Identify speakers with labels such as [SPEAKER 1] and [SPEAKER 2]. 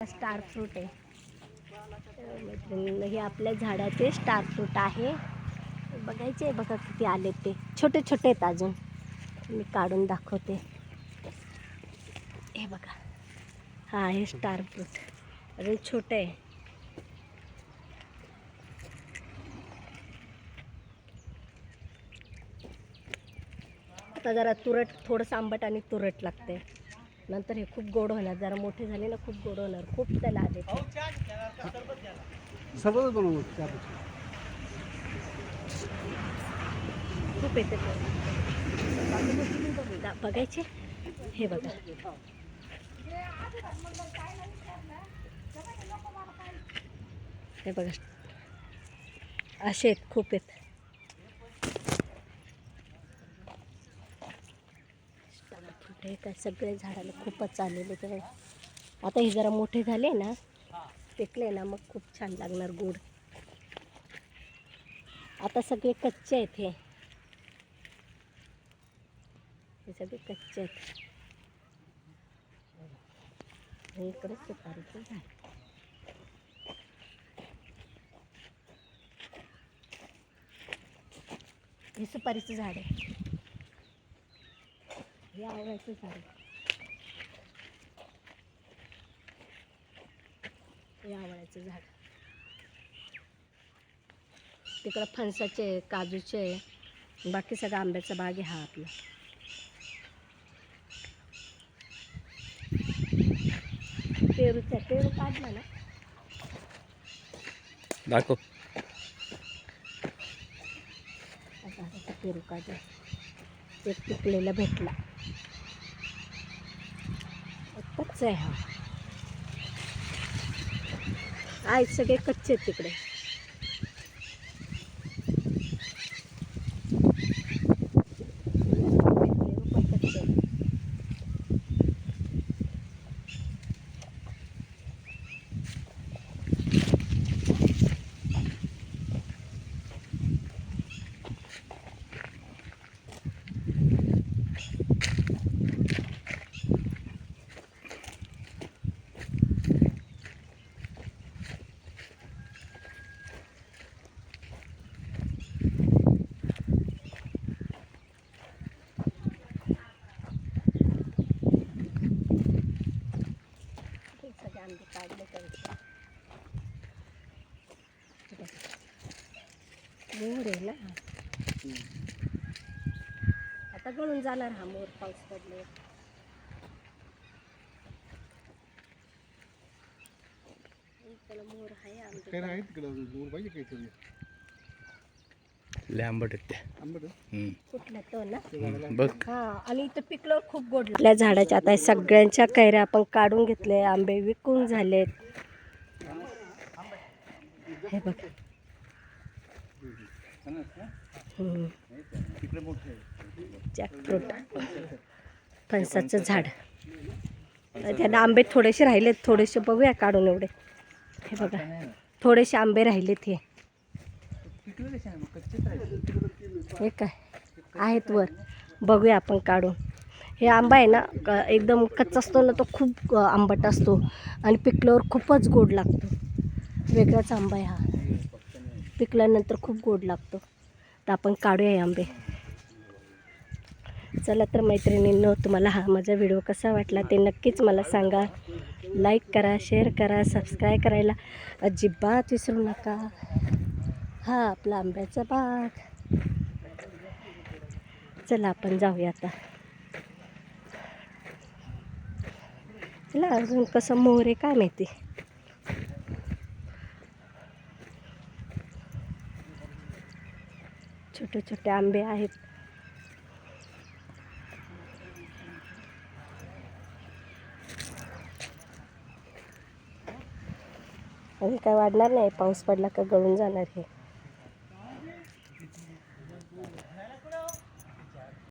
[SPEAKER 1] Star fruit आहे. हे आपल्या झाडाचे स्टार फ्रूट आहे. बघायचे बघा किती आले ते. छोटे छोटे आहेत अजून. मी काढून दाखवते. हे बघा, हा आहे स्टार फ्रूट. अजून छोटे आहे. आता जरा तुरट, थोडंसं आंबट आणि तुरट लागते. नंतर हे खूप गोड होणार. जरा मोठे झाले ना खूप गोड होणार. खूप त्याला आले
[SPEAKER 2] सगळं बनवू
[SPEAKER 1] खूप येते. बघायचे. हे बघा, हे बघा, असे आहेत, खूप आहेत. हे काय सगळे झाडाला खूपच आलेले ते. आता हे जरा मोठे झाले ना, पिकले ना, मग खूप छान लागणार गोड. आता सगळे कच्चे आहेत. हे सगळे कच्चे आहेत. हे इकडे सुपारीचं झाड. हे सुपारीचं झाड आहे. हे आवळ्याचं झाड आहे. हे आवळ्याचं झाड. तिकडं फणसाचे, काजूचे, बाकी सगळं आंब्याचा बाग आहे हा आपला. पेरूचा, पेरू काढला ना,
[SPEAKER 2] दाखव.
[SPEAKER 1] आता पेरू काढला. एक पिकलेला भेटला. कच्चा आहे हा. आहेत सगळे कच्चे आहेत तिकडे. आंबे काढले त्यांचे. मोर आहे ना, आता गळून जाणार हा मोर पाऊस पडले. त्याला मोर आहे. आंबे
[SPEAKER 2] आहे तिकडे दूर पाहिजे काहीतरी.
[SPEAKER 3] लय आंबट आहेत त्या.
[SPEAKER 2] आंबट
[SPEAKER 1] कुठला तो ना,
[SPEAKER 3] बघ.
[SPEAKER 1] हा. आणि इथं पिकल्यावर खूप गोड. आपल्या झाडाच्या आता सगळ्यांच्या कैऱ्या आपण काढून घेतले. आंबे विकून झालेत. हे बघ, जॅकफ्रूट, फणसाचं झाड. त्याला आंबे थोडेसे राहिलेत. थोडेसे बघूया काढून एवढे. हे बघा, थोडेसे आंबे राहिलेत. हे काय आहेत वर, बघूया आपण काढून. हे आंबा आहे ना, एकदम कच्चा असतो ना, तो खूप आंबट असतो आणि पिकल्यावर खूपच गोड लागतो. वेगळाच आंबा आहे हा. पिकल्यानंतर खूप गोड लागतो. तर आपण काढूया हे आंबे. चला तर मैत्रिणींनो, तुम्हाला हा माझा व्हिडिओ कसा वाटला ते नक्कीच मला सांगा. लाईक करा, शेअर करा, सबस्क्राईब करायला अजिबात विसरू नका. हा आपला आंब्याचा बाग. चला आपण जाऊया आता. चला, अजून कसं मोर आहे काय माहिती. छोटे छोटे आंबे आहेत. अजून काय वाढणार नाही. पाऊस पडला का गळून जाणार हे.